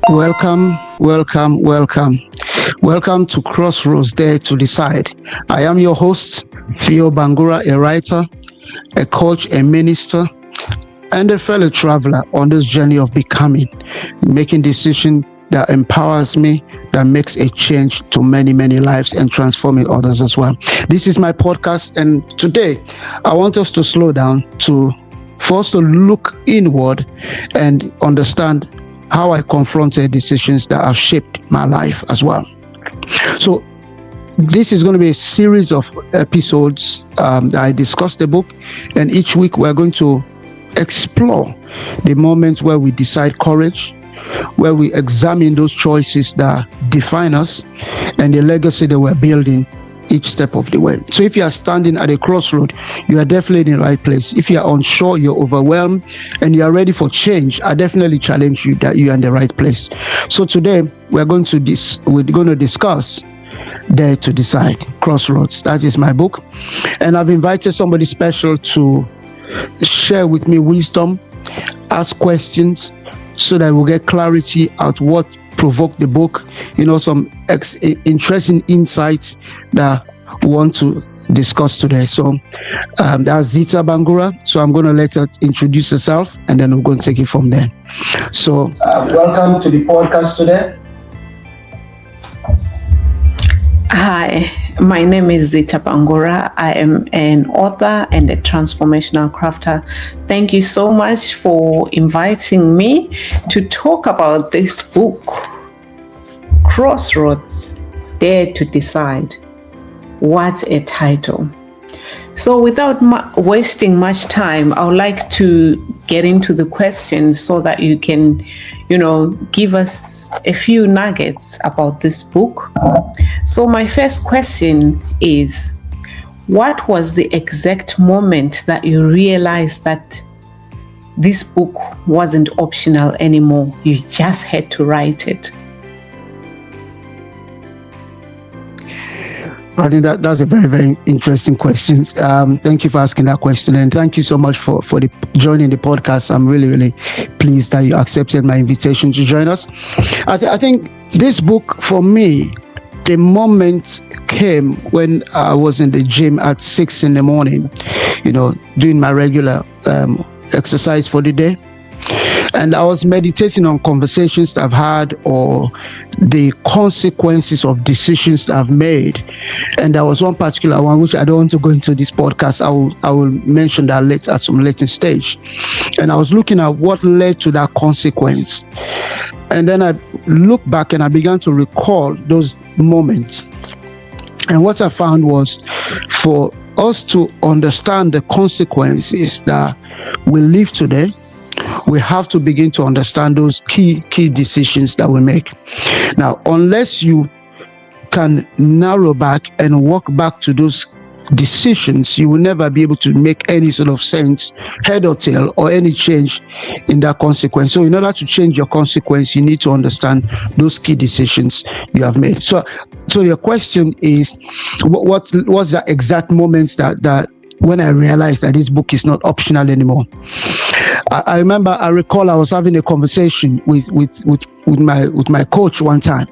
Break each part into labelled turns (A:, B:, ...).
A: Welcome, welcome, welcome. Welcome to Crossroads Dare to Decide. I am your host, Theo Bangura, a writer, a coach, a minister, and a fellow traveler on this journey of becoming, making decisions that empowers me, that makes a change to many, many lives and transforming others as well. This is my podcast, and today I want us to slow down for us to look inward and understand how I confronted decisions that have shaped my life as well. So this is going to be a series of episodes that I discuss the book, and each week we're going to explore the moments where we decide courage, where we examine those choices that define us, and the legacy that we're building each step of the way. So if you are standing at a crossroad, you are definitely in the right place. If you are unsure, you're overwhelmed, and you are ready for change, I definitely challenge you that you are in the right place. So today we're going to discuss Dare to Decide, Crossroads. That is my book, and I've invited somebody special to share with me wisdom, ask questions, so that we'll get clarity at what provoked the book, some interesting insights that we want to discuss today. So that's Theo Bangura. So I'm going to let her introduce herself, and then we're going to take it from there. So welcome to the podcast today.
B: Hi, my name is Theo Bangura. I am an author and a transformational crafter. Thank you so much for inviting me to talk about this book, Crossroads Dare to Decide. What a title. So without wasting much time, I would like to get into the questions so that you can, give us a few nuggets about this book. So my first question is, what was the exact moment that you realized that this book wasn't optional anymore? You just had to write it.
A: I think that's a very, very interesting question. Thank you for asking that question, and thank you so much for joining the podcast. I'm really, really pleased that you accepted my invitation to join us. I think this book, for me, the moment came when I was in the gym at 6 a.m, doing my regular exercise for the day. And I was meditating on conversations that I've had or the consequences of decisions that I've made. And there was one particular one, which I don't want to go into this podcast. I will mention that later at some later stage. And I was looking at what led to that consequence. And then I looked back and I began to recall those moments. And what I found was, for us to understand the consequences that we live today, we have to begin to understand those key decisions that we make. Now, unless you can narrow back and walk back to those decisions, you will never be able to make any sort of sense, head or tail, or any change in that consequence. So in order to change your consequence, you need to understand those key decisions you have made. So your question is, what's the exact moments that when I realized that this book is not optional anymore? I recall I was having a conversation with my coach one time,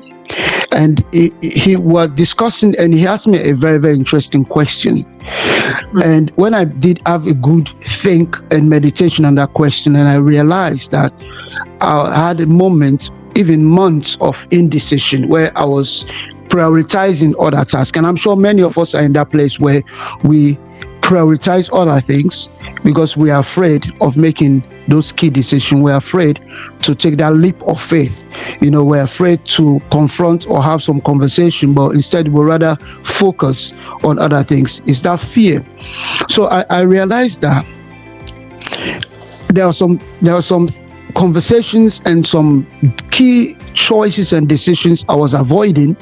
A: and he was discussing, and he asked me a very, very interesting question. And when I did have a good think and meditation on that question, and I realized that I had a moment, even months of indecision, where I was prioritizing other tasks. And I'm sure many of us are in that place where we prioritize other things because we are afraid of making those key decisions. We're afraid to take that leap of faith. We're afraid to confront or have some conversation, but instead we'll rather focus on other things. It's that fear. So I realized that there are some conversations and some key choices and decisions I was avoiding,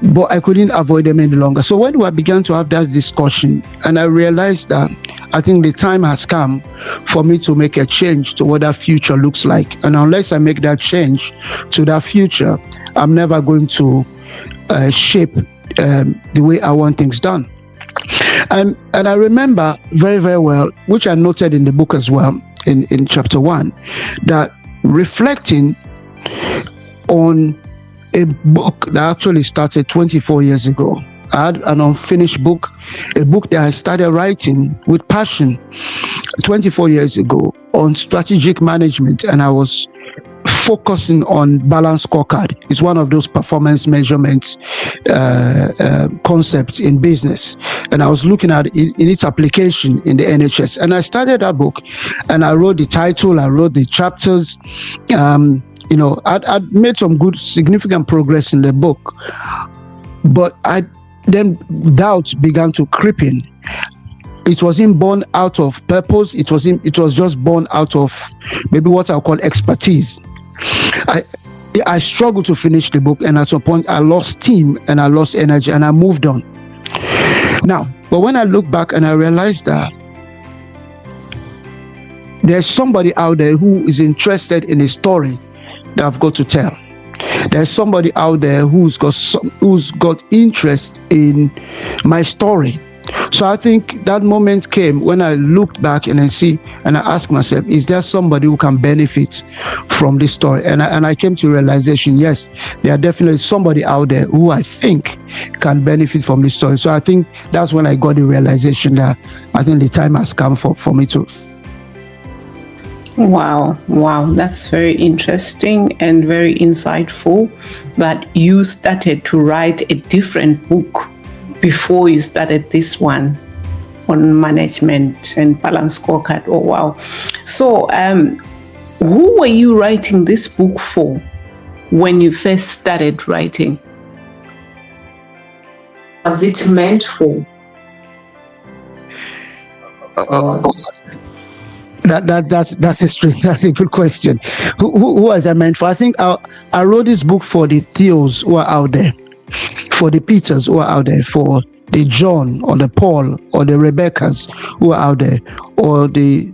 A: but I couldn't avoid them any longer. So when I began to have that discussion, and I realized that I think the time has come for me to make a change to what that future looks like. And unless I make that change to that future, I'm never going to shape the way I want things done. And I remember very, very well, which I noted in the book as well, in chapter 1, that reflecting on a book that actually started 24 years ago. I had an unfinished book, a book that I started writing with passion 24 years ago on strategic management, and I was focusing on balance scorecard. It's one of those performance measurements concepts in business, and I was looking at it in its application in the NHS. And I started that book, and I wrote the title, I wrote the chapters. I'd made some good, significant progress in the book, but then doubts began to creep in. It wasn't born out of purpose. It was just born out of maybe what I'll call expertise. I struggled to finish the book, and at some point I lost steam and I lost energy, and I moved on. Now, but when I look back and I realized that there's somebody out there who is interested in a story that I've got to tell. There's somebody out there who's got interest in my story. So I think that moment came when I looked back and I asked myself, is there somebody who can benefit from this story? And I came to realization, yes, there are definitely somebody out there who I think can benefit from this story. So I think that's when I got the realization that I think the time has come for me to.
B: Wow, that's very interesting and very insightful that you started to write a different book before you started this one on management and balance scorecard. Oh, wow. So who were you writing this book for when you first started writing? Was it meant for?
A: That's a good question. Who was I meant for? I think I wrote this book for the Theos who are out there, for the Peters who are out there, for the John or the Paul or the Rebeccas who are out there, or the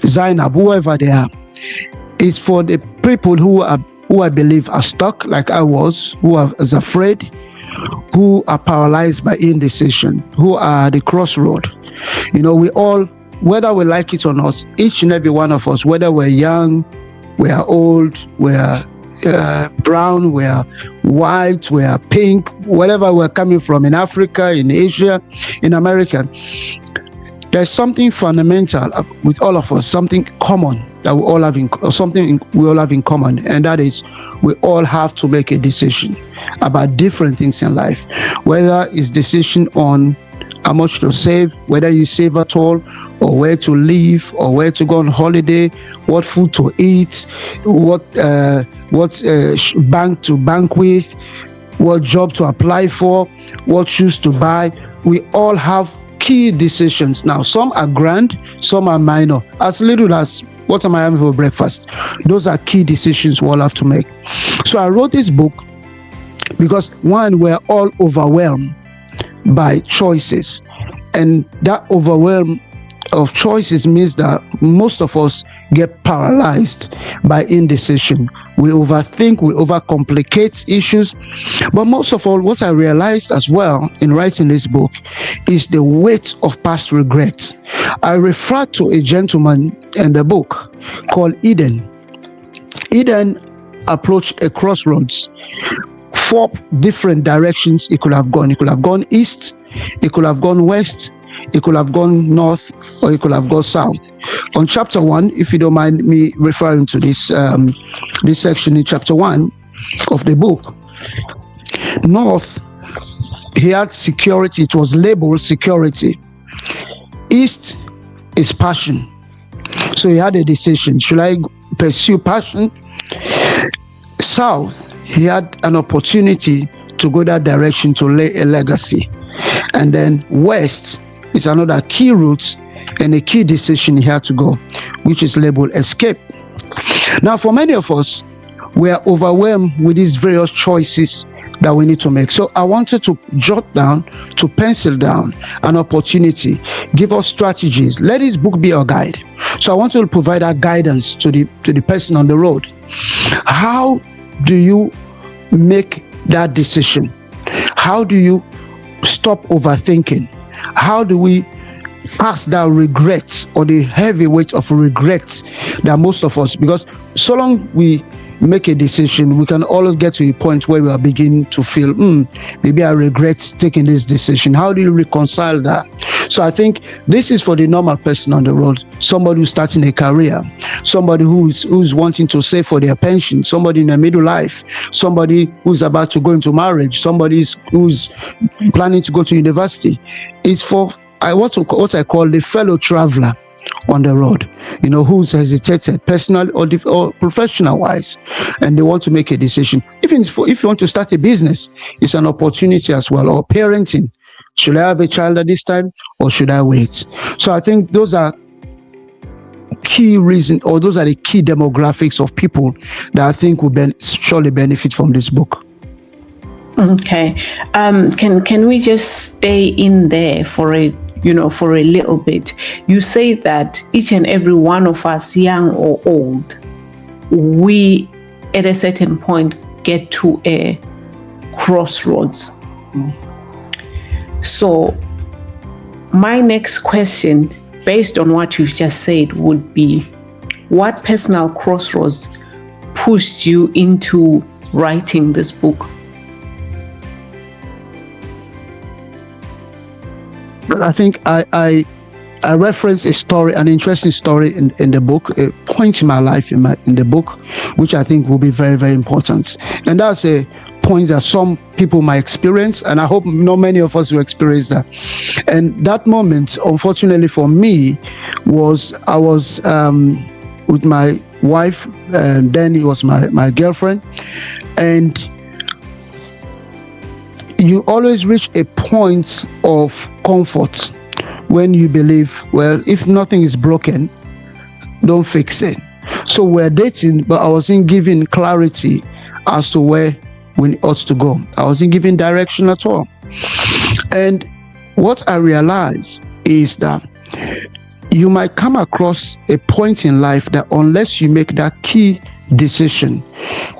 A: Zainab, whoever they are. It's for the people who I believe are stuck, like I was, who are afraid, who are paralyzed by indecision, who are at the crossroad. We all, whether we like it or not, each and every one of us, whether we're young, we are old, we are brown, we are white, we are pink, wherever we're coming from, in Africa, in Asia, in America, there's something fundamental with all of us, something common that we all have in common, and that is we all have to make a decision about different things in life, whether it's decision on how much to save, whether you save at all, or where to live, or where to go on holiday, what food to eat, what bank to bank with, what job to apply for, what shoes to buy. We all have key decisions. Now, some are grand, some are minor. As little as what am I having for breakfast? Those are key decisions we all have to make. So I wrote this book because, one, we're all overwhelmed by choices, and that overwhelm of choices means that most of us get paralyzed by indecision. We overthink, we overcomplicate issues. But most of all, what I realized as well in writing this book is the weight of past regrets. I refer to a gentleman in the book called Eden. Eden approached a crossroads. 4 different directions he could have gone. He could have gone east, he could have gone west, he could have gone north, or he could have gone south. On chapter 1, if you don't mind me referring to this section in chapter 1 of the book, north, he had security. It was labeled security. East is passion. So he had a decision. Should I pursue passion? South, he had an opportunity to go that direction to lay a legacy. And then west is another key route and a key decision he had to go, which is labeled escape. Now, for many of us, we are overwhelmed with these various choices that we need to make. So I wanted to jot down, to pencil down an opportunity, give us strategies. Let this book be our guide. So I want to provide that guidance to the person on the road. How do you make that decision? How do you stop overthinking? How do we pass that regret, or the heavy weight of regret that most of us, because so long we make a decision, we can always get to a point where we are beginning to feel, maybe I regret taking this decision. How do you reconcile that? So I think this is for the normal person on the road, somebody who's starting a career, somebody who's wanting to save for their pension, somebody in the middle life, somebody who's about to go into marriage, somebody who's planning to go to university. It's for what I call the fellow traveler on the road, who's hesitated, personal or professional wise, and they want to make a decision. Even if you want to start a business, it's an opportunity as well. Or parenting, should I have a child at this time or should I wait? So I think those are key reasons, or those are the key demographics of people that I think will surely benefit from this book.
B: Okay. Can we just stay in there for a little bit? You say that each and every one of us, young or old, we at a certain point get to a crossroads. So my next question, based on what you've just said, would be, what personal crossroads pushed you into writing this book?
A: I think I reference a story, an interesting story in the book, a point in my life in the book, which I think will be very, very important. And that's a point that some people might experience, and I hope not many of us will experience that. And that moment, unfortunately for me, was I was with my wife, and then it was my girlfriend, and you always reach a point of comfort when you believe, well, if nothing is broken, don't fix it. So we're dating, but I wasn't given clarity as to where we ought to go. I wasn't given direction at all. And what I realized is that you might come across a point in life that unless you make that key decision,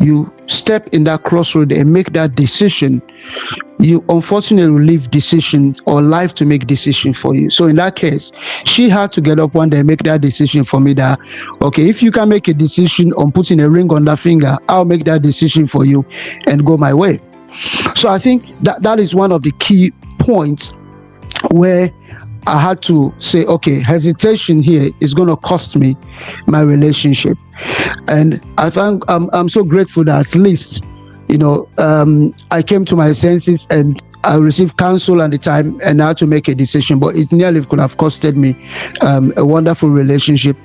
A: you step in that crossroad and make that decision, you unfortunately will leave decision or life to make decision for you. So in that case, she had to get up one day and make that decision for me that, okay, if you can make a decision on putting a ring on that finger, I'll make that decision for you and go my way. So I think that is one of the key points where I had to say, okay, hesitation here is going to cost me my relationship. And I think I'm so grateful that at least, I came to my senses and I received counsel at the time and I had to make a decision, but it nearly could have costed me a wonderful relationship.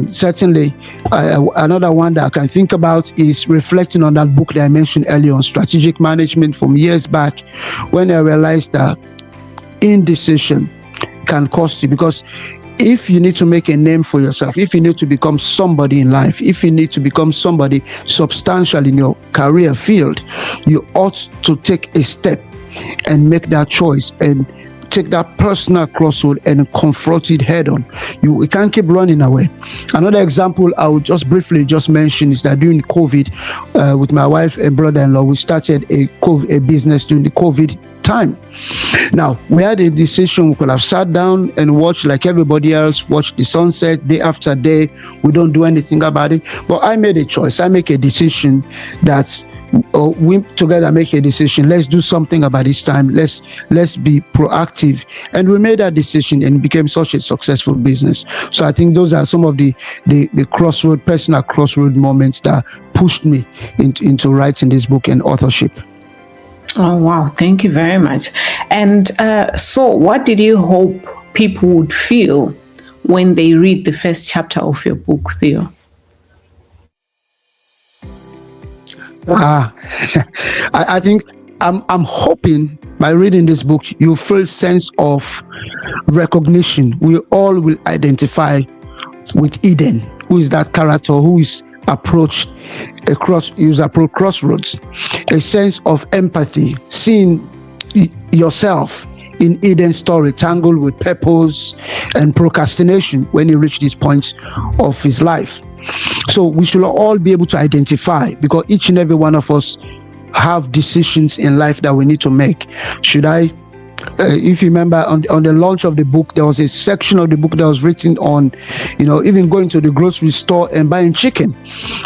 A: Certainly, another one that I can think about is reflecting on that book that I mentioned earlier on strategic management from years back, when I realized that indecision can cost you, because if you need to make a name for yourself, if you need to become somebody in life, if you need to become somebody substantial in your career field, you ought to take a step and make that choice and take that personal crossroad and confront it head on. We can't keep running away. Another example I would just briefly mention is that during COVID, with my wife and brother-in-law, we started a business during the COVID time. Now, we had a decision. We could have sat down and watched like everybody else, watch the sunset day after day. We don't do anything about it. But I made a choice. I make a decision that we together make a decision. Let's do something about this time. Let's be proactive. And we made that decision and it became such a successful business. So I think those are some of the personal crossroad moments that pushed me into writing this book and authorship.
B: Oh, wow. Thank you very much. And so what did you hope people would feel when they read the first chapter of your book, Theo?
A: I think I'm hoping by reading this book, you feel sense of recognition. We all will identify with Eden, who is that character who is approached crossroads, a sense of empathy, seeing yourself in Eden's story, tangled with purpose and procrastination when he reached this point of his life. So we should all be able to identify, because each and every one of us have decisions in life that we need to make. Should I If you remember, on the launch of the book, there was a section of the book that was written on, even going to the grocery store and buying chicken.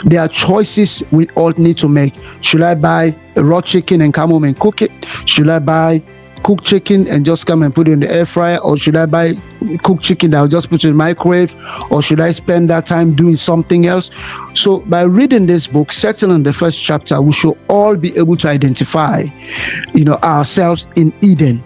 A: There are choices we all need to make. Should I buy a raw chicken and come home and cook it? Should I buy cooked chicken and just come and put it in the air fryer? Or should I buy cooked chicken that I'll just put in the microwave? Or should I spend that time doing something else? So by reading this book, certainly in the first chapter, we should all be able to identify, ourselves in Eden.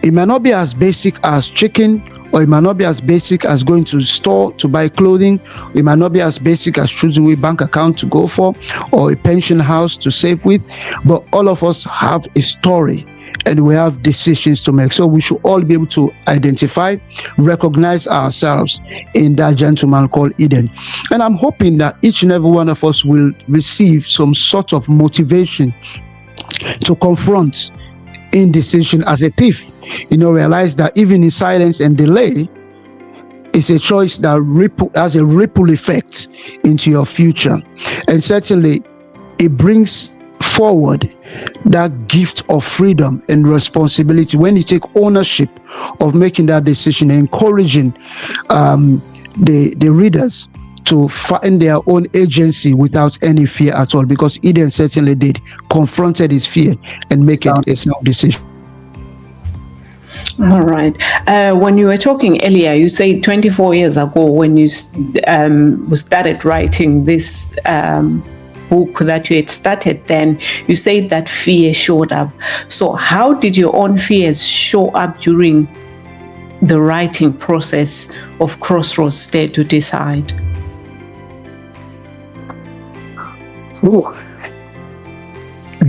A: It might not be as basic as chicken, or it might not be as basic as going to the store to buy clothing. It might not be as basic as choosing which bank account to go for, or a pension house to save with. But all of us have a story, and we have decisions to make. So we should all be able to identify, recognize ourselves in that gentleman called Eden. And I'm hoping that each and every one of us will receive some sort of motivation to confront indecision as a thief. Realize that even in silence and delay, it's a choice that has a ripple effect into your future. And certainly it brings forward that gift of freedom and responsibility when you take ownership of making that decision, encouraging the readers to find their own agency without any fear at all, because Eden certainly did, confronted his fear and make it a self-decision.
B: All right. When you were talking earlier, you said 24 years ago when you started writing this book that you had started then, you said that fear showed up. So how did your own fears show up during the writing process of Crossroads Dare to Decide?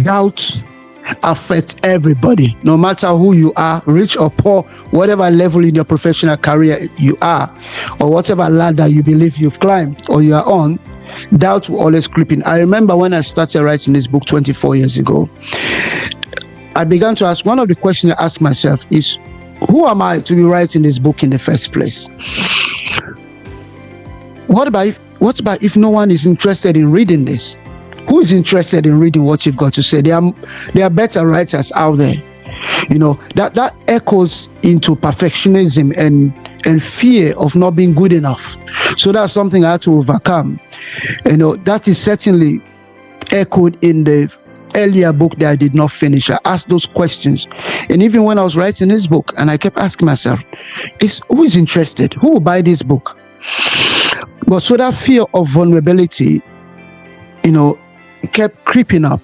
A: Doubt affects everybody, no matter who you are, rich or poor, whatever level in your professional career you are, or whatever ladder you believe you've climbed or you are on. Doubt will always creep in. I remember when I started writing this book 24 years ago, I began to ask, one of the questions I asked myself is, who am I to be writing this book in the first place? What about if no one is interested in reading this? Who is interested in reading what you've got to say? There are better writers out there. That echoes into perfectionism and fear of not being good enough. So that's something I had to overcome. That is certainly echoed in the earlier book that I did not finish. I asked those questions. And even when I was writing this book, and I kept asking myself, who is interested? Who will buy this book? But so that fear of vulnerability, kept creeping up.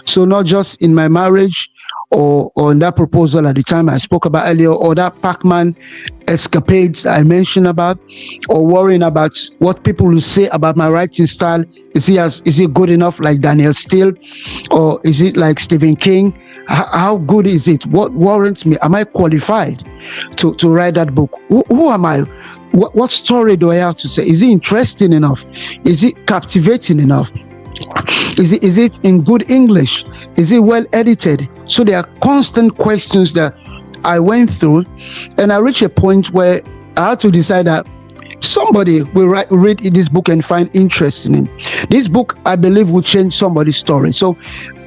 A: So not just in my marriage or in that proposal at the time I spoke about earlier, or that Pac-Man escapades I mentioned about, or worrying about what people will say about my writing style. Is it good enough like Daniel Steele, or is it like Stephen King? How good is it? What warrants me? Am I qualified to write that book? Who am I? What story do I have to say? Is it interesting enough? Is it captivating enough? Is it in good English? Is it well edited? So there are constant questions that I went through, and I reached a point where I had to decide that somebody will read this book and find interest in it. This book, I believe, will change somebody's story. So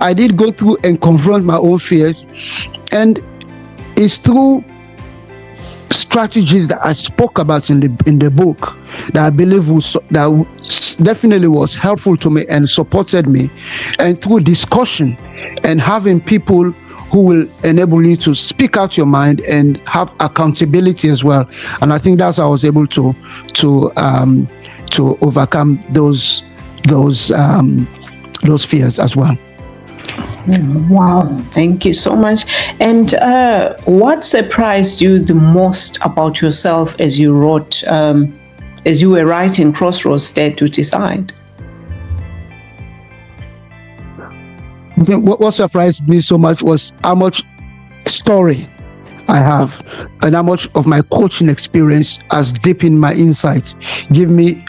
A: I did go through and confront my own fears, and it's through strategies that I spoke about in the book that I believe definitely was helpful to me and supported me, and through discussion and having people who will enable you to speak out your mind and have accountability as well. And I think that's how I was able to overcome those fears as well.
B: Wow, thank you so much. And what surprised you the most about yourself as you wrote, as you were writing Crossroads Dare to Decide?
A: I think what surprised me so much was how much story I have, and how much of my coaching experience has deepened my insights, give me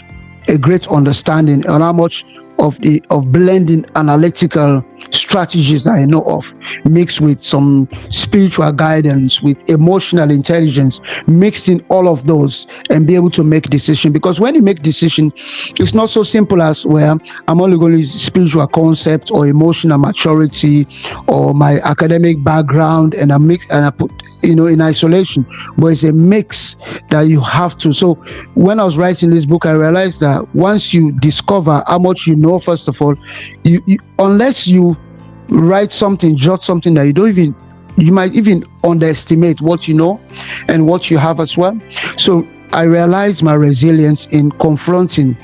A: a great understanding on how much of blending analytical strategies I know of, mixed with some spiritual guidance, with emotional intelligence, mixed in all of those, and be able to make decision. Because when you make decision, it's not so simple as, well, I'm only going to use spiritual concept or emotional maturity or my academic background, and I put in isolation. But it's a mix that you have to. So when I was writing this book, I realized that once you discover how much you know, first of all, you unless you write something, jot something, that you might even underestimate what you know and what you have as well. So I realized my resilience in confronting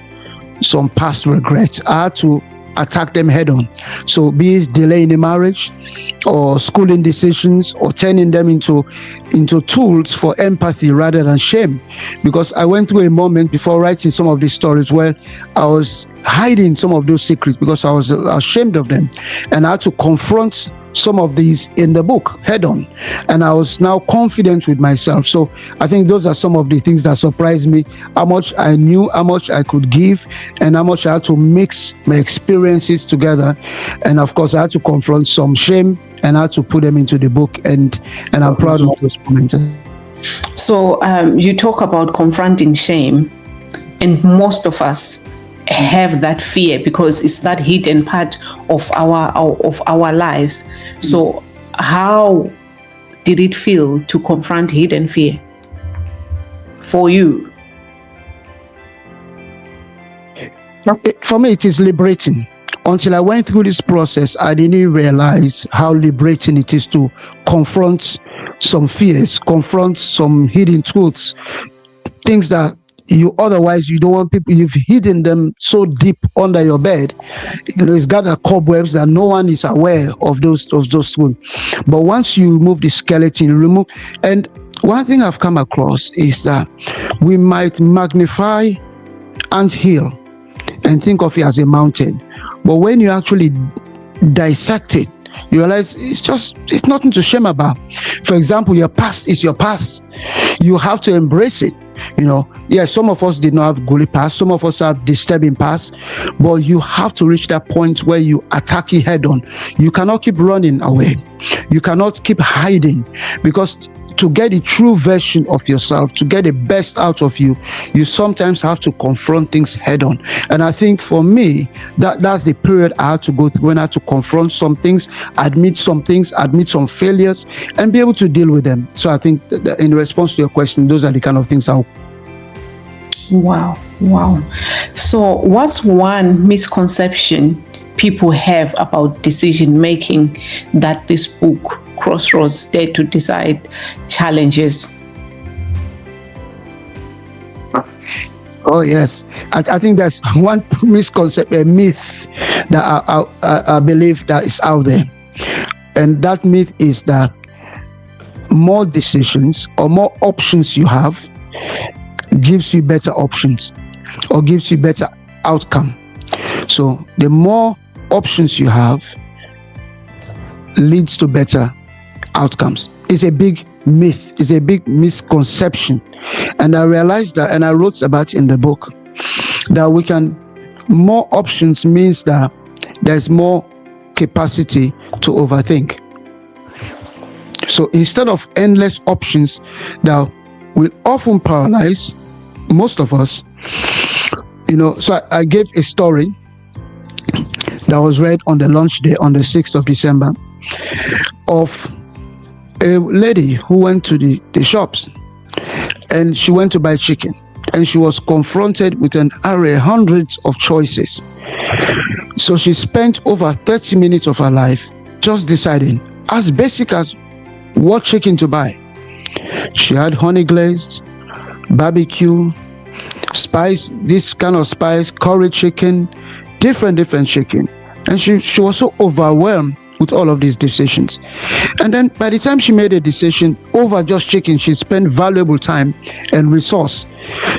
A: some past regrets. I had to attack them head on. So be it delaying the marriage, or schooling decisions, or turning them into tools for empathy rather than shame. Because I went through a moment before writing some of these stories where I was hiding some of those secrets because I was ashamed of them, and I had to confront some of these in the book head on, and I was now confident with myself. So I think those are some of the things that surprised me: how much I knew, how much I could give, and how much I had to mix my experiences together. And of course, I had to confront some shame, and I had to put them into the book, and I'm proud of those moments.
B: So you talk about confronting shame, and most of us have that fear because it's that hidden part of our lives. So how did it feel to confront hidden fear for you?
A: For me, it is liberating. Until I went through this process, I didn't realize how liberating it is to confront some fears, confront some hidden truths, things that you don't want people, you've hidden them so deep under your bed. It's gathered cobwebs that no one is aware of those truths. But once you remove the skeleton, and one thing I've come across is that we might magnify anthill and think of it as a mountain, but when you actually dissect it, you realize it's nothing to shame about. For example, your past is your past. You have to embrace it. Some of us did not have gory past, some of us have disturbing past, but you have to reach that point where you attack it head on. You cannot keep running away. You cannot keep hiding, because to get the true version of yourself, to get the best out of you, you sometimes have to confront things head on. And I think for me, that's the period I had to go through, when I had to confront some things, admit some failures, and be able to deal with them. So I think that in response to your question, those are the kind of things I'll...
B: Wow. So what's one misconception people have about decision making that this book, Crossroads Dare to Decide, challenges?
A: Oh yes, I think that's one misconception, a myth that I believe that is out there, and that myth is that more decisions or more options you have gives you better options or gives you better outcome. So the more options you have leads to better outcomes. It's a big myth, it's a big misconception. And I realized that, and I wrote about it in the book, that more options means that there's more capacity to overthink. So instead of endless options that will often paralyze most of us, so I gave a story that was read on the launch day on the 6th of December of a lady who went to the shops, and she went to buy chicken, and she was confronted with an array, hundreds of choices. So she spent over 30 minutes of her life just deciding, as basic as what chicken to buy. She had honey glazed, barbecue, spice, this kind of spice, curry chicken, different chicken. And she was so overwhelmed with all of these decisions. And then by the time she made a decision over just chicken, she spent valuable time and resource.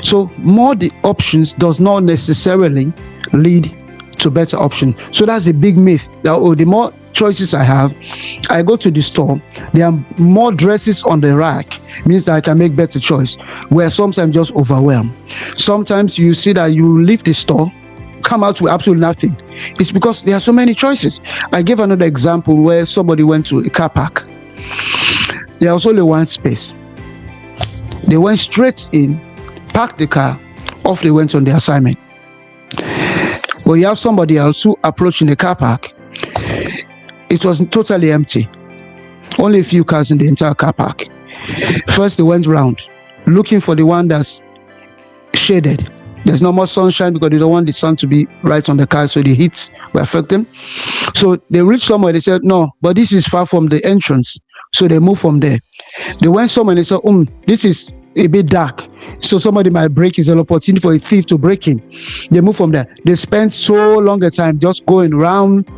A: So more the options does not necessarily lead to better option. So that's a big myth that the more choices I have, I go to the store, there are more dresses on the rack, means that I can make better choice, where sometimes just overwhelmed. Sometimes you see that you leave the store come out with absolutely nothing. It's because there are so many choices. I gave another example where somebody went to a car park. There was only one space. They went straight in, parked the car, off they went on the assignment. But you have somebody else who approached in the car park. It was totally empty. Only a few cars in the entire car park. First they went round, looking for the one that's shaded. There's no more sunshine because they don't want the sun to be right on the car, so the heat will affect them. So they reached somewhere, they said, no, but this is far from the entrance. So they moved from there. They went somewhere and they said, this is a bit dark. So somebody might break. It's an opportunity for a thief to break in. They moved from there. They spent so long a time just going round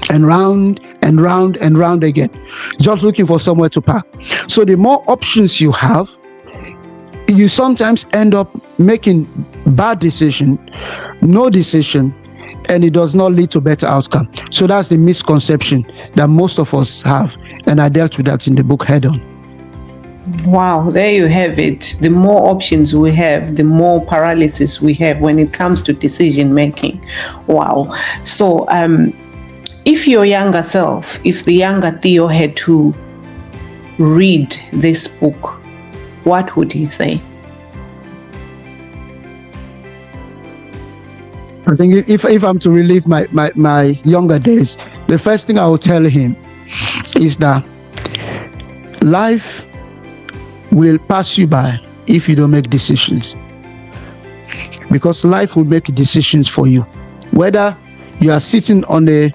A: and round and round and round again, just looking for somewhere to park. So the more options you have, you sometimes end up making bad decision, no decision, and it does not lead to better outcome. So that's the misconception that most of us have, and I dealt with that in the book head on.
B: Wow, there you have it. The more options we have, the more paralysis we have when it comes to decision making. Wow. So if your younger self, if the younger Theo had to read this book, what would he say?
A: I think if I'm to relive my younger days, the first thing I will tell him is that life will pass you by if you don't make decisions. Because life will make decisions for you. Whether you are sitting on a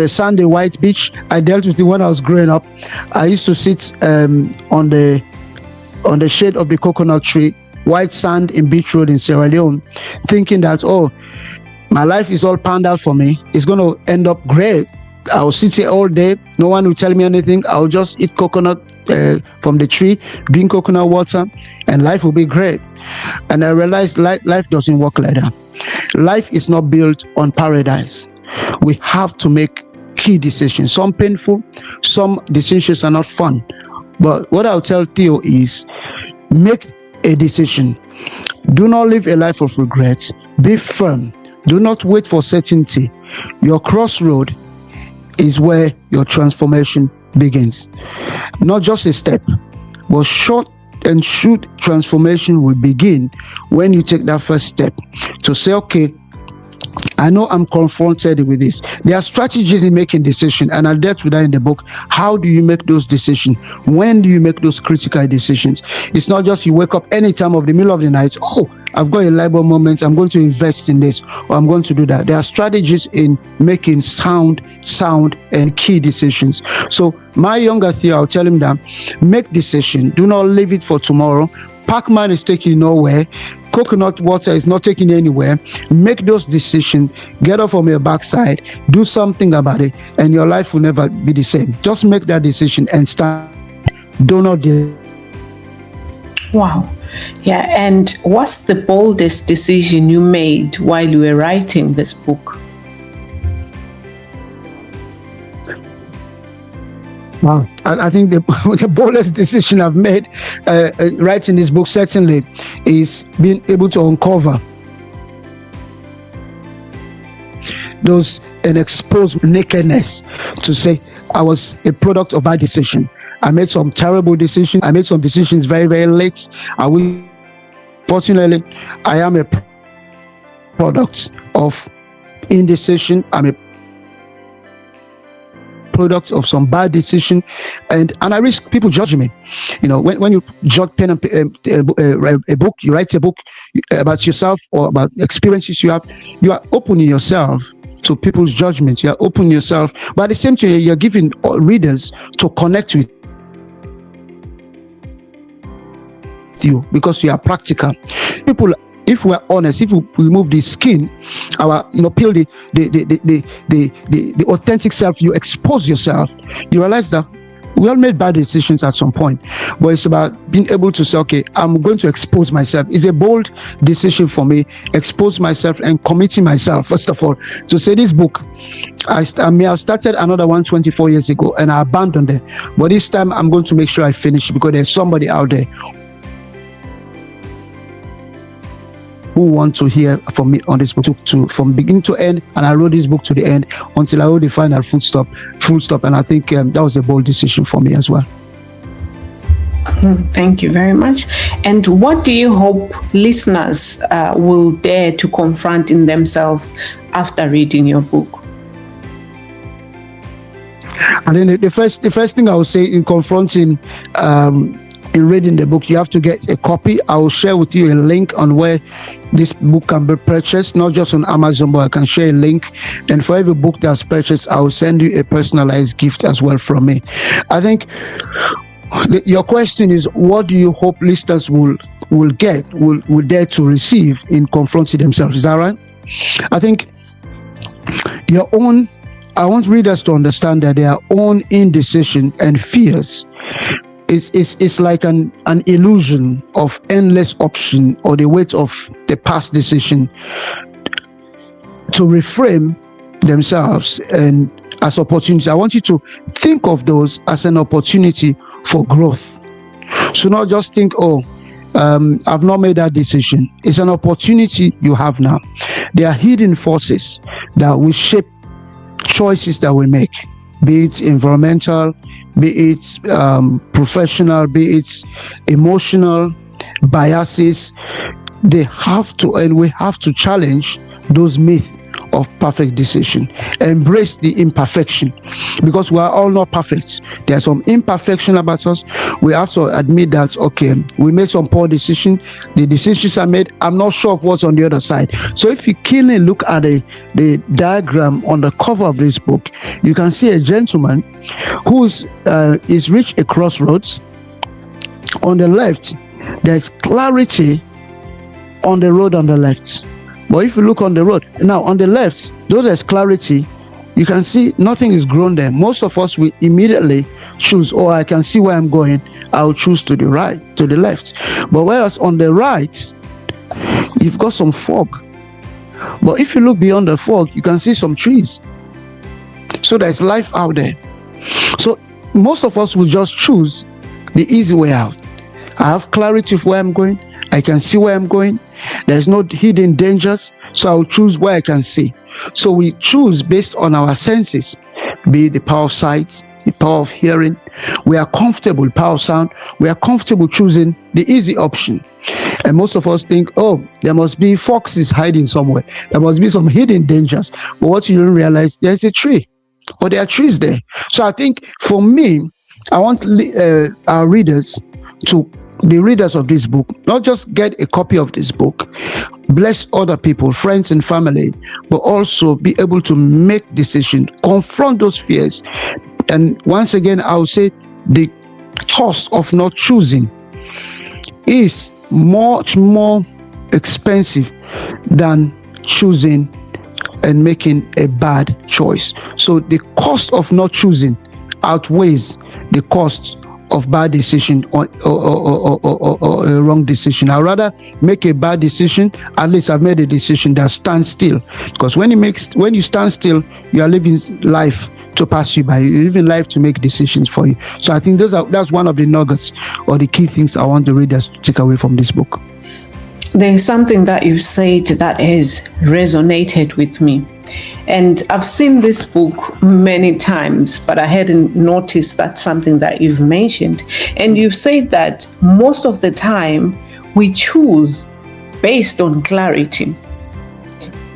A: sandy white beach. I dealt with it when I was growing up. I used to sit on the shade of the coconut tree, white sand in Beach Road in Sierra Leone, thinking that, my life is all planned out for me. It's going to end up great. I'll sit here all day. No one will tell me anything. I'll just eat coconut from the tree, drink coconut water, and life will be great. And I realized life doesn't work like that. Life is not built on paradise. We have to make key decisions. Some painful, some decisions are not fun. But what I'll tell Theo is, make a decision. Do not live a life of regrets. Be firm. Do not wait for certainty. Your crossroad is where your transformation begins. Not just a step, but short and shrewd transformation will begin when you take that first step to say, okay, I know I'm confronted with this. There are strategies in making decisions, and I dealt with that in the book. How do you make those decisions? When do you make those critical decisions? It's not just you wake up any time of the middle of the night, I've got a light bulb moment, I'm going to invest in this, or I'm going to do that. There are strategies in making sound, and key decisions. So my younger Theo, I'll tell him that, make decision. Do not leave it for tomorrow. Pac-Man is taking nowhere. Coconut water is not taking anywhere. Make those decisions. Get off from your backside. Do something about it, and your life will never be the same. Just make that decision and start. Do not delay.
B: Wow. Yeah. And what's the boldest decision you made while you were writing this book?
A: Wow. I think the boldest decision I've made writing this book certainly is being able to uncover those and expose nakedness, to say I was a product of my decision. I made some terrible decisions. I made some decisions very, very late. Fortunately, I am a product of indecision. I'm a product of some bad decision, and I risk people judging me. When you judge pen and a book, you write a book about yourself or about experiences you have, you are opening yourself to people's judgments. You are opening yourself, but at the same time, you're giving readers to connect with you because you are practical. People, if we're honest, if we remove the skin, peel the authentic self, you expose yourself, you realize that we all made bad decisions at some point. But it's about being able to say, okay, I'm going to expose myself. It's a bold decision for me. Expose myself and committing myself, first of all, to say this book, I may have started another one 24 years ago and I abandoned it. But this time I'm going to make sure I finish, because there's somebody out there who want to hear from me on this book from beginning to end, and I wrote this book to the end until I wrote the final full stop. And I think that was a bold decision for me as well.
B: Thank you very much. And what do you hope listeners will dare to confront in themselves after reading your book?
A: And then the first thing I would say in confronting, in reading the book, you have to get a copy. I will share with you a link on where this book can be purchased, not just on Amazon, but I can share a link. And for every book that's purchased, I will send you a personalized gift as well from me. I think your question is, what do you hope listeners will dare to receive in confronting themselves? Is that right? I think I want readers to understand that their own indecision and fears is like an illusion of endless option or the weight of the past decision, to reframe themselves and as opportunities. I want you to think of those as an opportunity for growth. So not just think, I've not made that decision. It's an opportunity you have now. There are hidden forces that will shape choices that we make, be it environmental, be it professional, be it emotional biases. They have to, and we have to challenge those myths of perfect decision. Embrace the imperfection, because we are all not perfect. There's some imperfection about us. We have to admit that, okay, we made some poor decisions. The decisions I made, I'm not sure of what's on the other side. So if you keenly look at the diagram on the cover of this book, you can see a gentleman who is reached a crossroads. On the left, there's clarity on the road on the left. But if you look on the road, now on the left, though there's clarity, you can see nothing is grown there. Most of us will immediately choose, I can see where I'm going, I'll choose to the right, to the left. But whereas on the right, you've got some fog. But if you look beyond the fog, you can see some trees. So there's life out there. So most of us will just choose the easy way out. I have clarity of where I'm going. I can see where I'm going. There's no hidden dangers, so I'll choose where I can see. So we choose based on our senses, be it the power of sight, the power of hearing. We are comfortable, power of sound. We are comfortable choosing the easy option. And most of us think, there must be foxes hiding somewhere. There must be some hidden dangers. But what you don't realize, there's a tree, or there are trees there. So I think for me, I want our readers the readers of this book, not just get a copy of this book, bless other people, friends and family, but also be able to make decisions, confront those fears. And once again, I will say the cost of not choosing is much more expensive than choosing and making a bad choice. So the cost of not choosing outweighs the cost of bad decision or a wrong decision. I'd rather make a bad decision. At least I've made a decision that stands still. Because when you stand still, you are living life to pass you by. You're living life to make decisions for you. So I think that's one of the nuggets or the key things I want the readers to take away from this book.
B: There's something that you said that has resonated with me. And I've seen this book many times, but I hadn't noticed that's something that you've mentioned. And you've said that most of the time we choose based on clarity,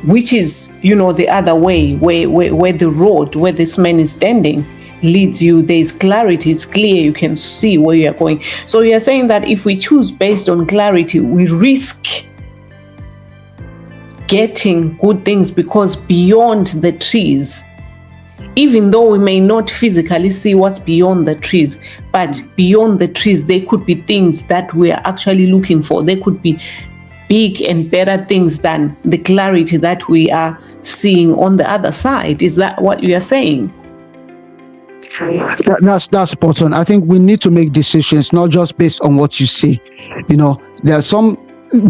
B: which is, the other way, where the road, where this man is standing, leads you. There's clarity, it's clear, you can see where you're going. So you're saying that if we choose based on clarity, we risk getting good things, because beyond the trees, even though we may not physically see what's beyond the trees, but beyond the trees, there could be things that we are actually looking for. There could be big and better things than the clarity that we are seeing on the other side. Is that what you are saying?
A: That's spot on. I think we need to make decisions not just based on what you see. There are some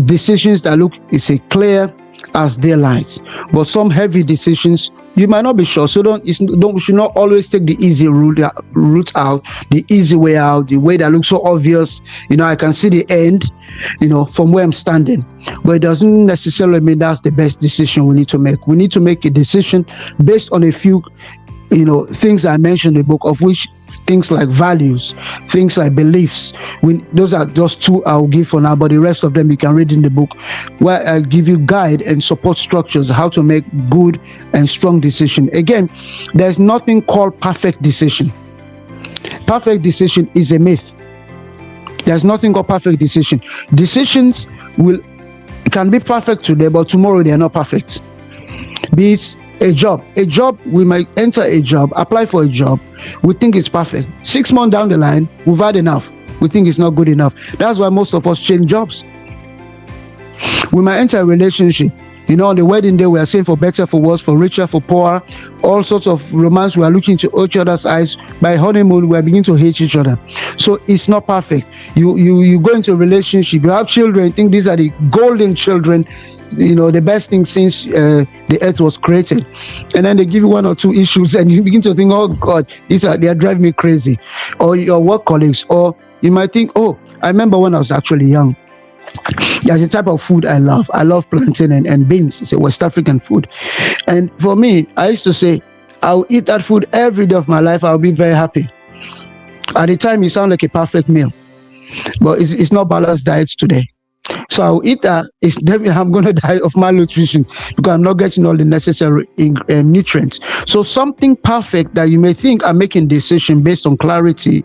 A: decisions that look, it's a clear as daylight. But some heavy decisions, you might not be sure. So we should not always take the easy route out, the easy way out, the way that looks so obvious. I can see the end, from where I'm standing. But it doesn't necessarily mean that's the best decision we need to make. We need to make a decision based on a few things I mentioned in the book, of which things like values, things like beliefs. Those are just two I'll give for now, but the rest of them you can read in the book, where I give you guide and support structures, how to make good and strong decision. Again, there's nothing called perfect decision. Perfect decision is a myth. There's nothing called perfect decision. Decisions can be perfect today, but tomorrow they are not perfect. Be it a job, we might enter a job, apply for a job, we think it's perfect. 6 months down the line, we've had enough. We think it's not good enough. That's why most of us change jobs. We might enter a relationship. On the wedding day, we are saying for better, for worse, for richer, for poorer, all sorts of romance. We are looking into each other's eyes. By honeymoon, we are beginning to hate each other. So it's not perfect. You go into a relationship, you have children, think these are the golden children, the best thing since the earth was created. And then they give you one or two issues and you begin to think, oh God, they are driving me crazy. Or your work colleagues, or you might think, oh, I remember when I was actually young, there's a type of food I love. I love plantain and beans. It's a West African food. And for me, I used to say, I'll eat that food every day of my life. I'll be very happy. At the time, it sounded like a perfect meal. But it's not balanced diets today. So I'll eat that. It's definitely I'm going to die of malnutrition because I'm not getting all the necessary nutrients. So something perfect that you may think I'm making decision based on clarity,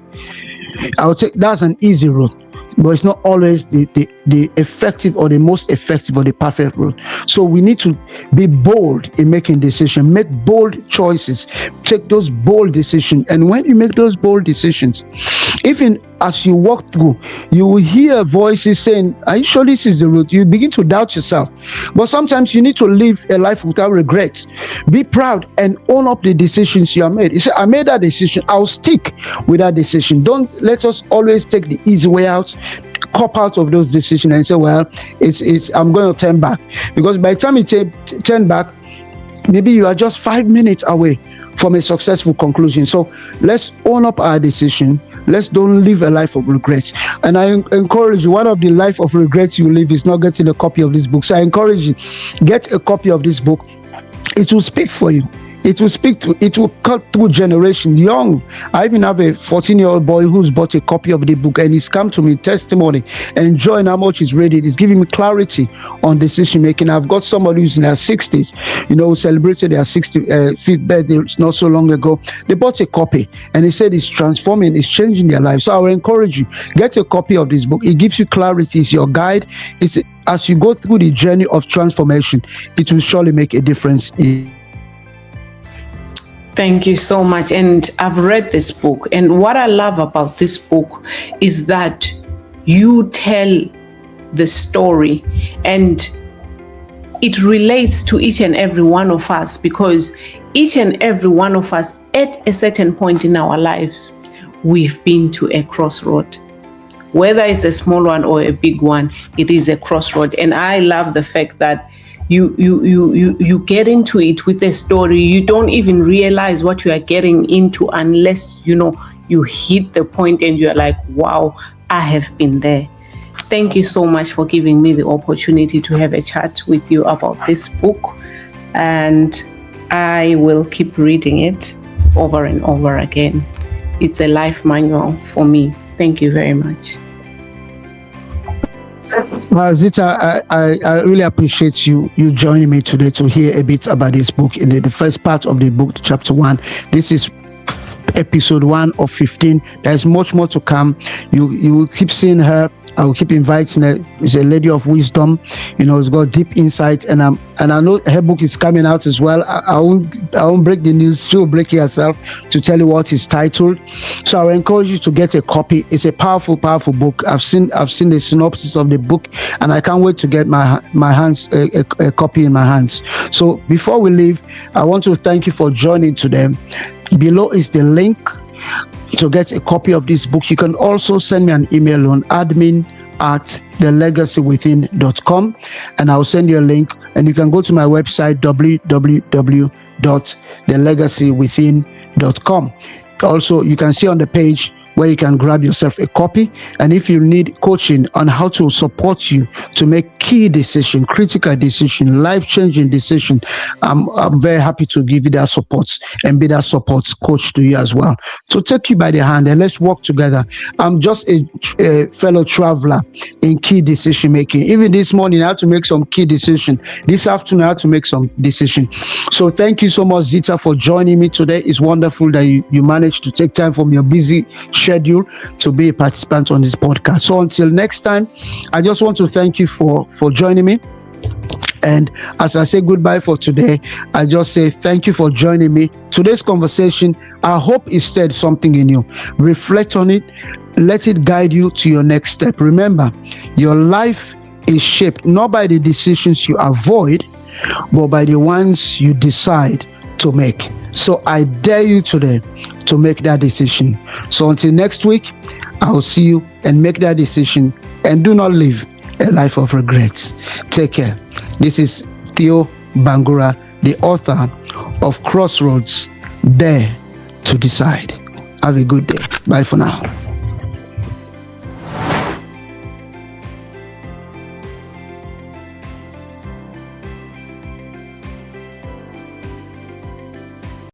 A: I would say that's an easy route. But it's not always the effective or the most effective or the perfect route. So we need to be bold in making decisions, make bold choices, take those bold decisions. And when you make those bold decisions, even as you walk through, you will hear voices saying, are you sure this is the route? You begin to doubt yourself. But sometimes you need to live a life without regrets. Be proud and own up the decisions you have made. You say, I made that decision. I'll stick with that decision. Don't let us always take the easy way out, cop out of those decisions and say, well, I'm going to turn back. Because by the time you turn back, maybe you are just 5 minutes away from a successful conclusion. So let's own up our decision. Let's don't live a life of regrets. And I encourage you, one of the life of regrets you live is not getting a copy of this book. So I encourage you, get a copy of this book. It will speak for you. It will cut through generation. Young, I even have a 14-year-old boy who's bought a copy of the book, and he's come to me testimony, enjoying how much he's read it. It's giving me clarity on decision making. I've got somebody who's in their 60s, who celebrated their 65th birthday not so long ago. They bought a copy, and he said it's transforming, it's changing their life. So I will encourage you, get a copy of this book. It gives you clarity. It's your guide. As you go through the journey of transformation, it will surely make a difference.
B: Thank you so much. And I've read this book. And what I love about this book is that you tell the story and it relates to each and every one of us, because each and every one of us at a certain point in our lives, we've been to a crossroad. Whether it's a small one or a big one, it is a crossroad. And I love the fact that you get into it with a story. You don't even realize what you are getting into unless you hit the point and you're like, wow, I have been there. Thank you so much for giving me the opportunity to have a chat with you about this book, and I will keep reading it over and over again. It's a life manual for me. Thank you very much.
A: Well, Zita, I really appreciate you joining me today to hear a bit about this book. In the first part of the book, chapter 1, this is episode 1 of 15. There's much more to come. You will keep seeing her. I will keep inviting her. She's a lady of wisdom. It's got deep insight, and I know her book is coming out as well. I won't break the news. She'll break it herself to tell you what it's titled. So I encourage you to get a copy. It's a powerful book. I've seen the synopsis of the book, and I can't wait to get my hands a copy in my hands. So before we leave, I want to thank you for joining today. Below is the link to get a copy of this book. You can also send me an email on admin at thelegacywithin.com, and I'll send you a link, and you can go to my website www.thelegacywithin.com. Also, you can see on the page where you can grab yourself a copy. And if you need coaching on how to support you to make key decision, critical decision, life-changing decision, I'm very happy to give you that support and be that support coach to you as well. So take you by the hand and let's work together. I'm just a fellow traveler in key decision making. Even this morning, I had to make some key decision. This afternoon, I had to make some decision. So thank you so much, Zita, for joining me today. It's wonderful that you managed to take time from your busy schedule to be a participant on this podcast. So until next time, I just want to thank you for joining me. And as I say goodbye for today, I just say thank you for joining me. Today's conversation, I hope it stirred something in you. Reflect on it. Let it guide you to your next step. Remember, your life is shaped not by the decisions you avoid, but by the ones you decide to make. So I dare you today to make that decision. So until next week, I'll see you and make that decision, and do not live a life of regrets. Take care. This is Theo Bangura, the author of Crossroads Dare to Decide. Have a good day. Bye for now.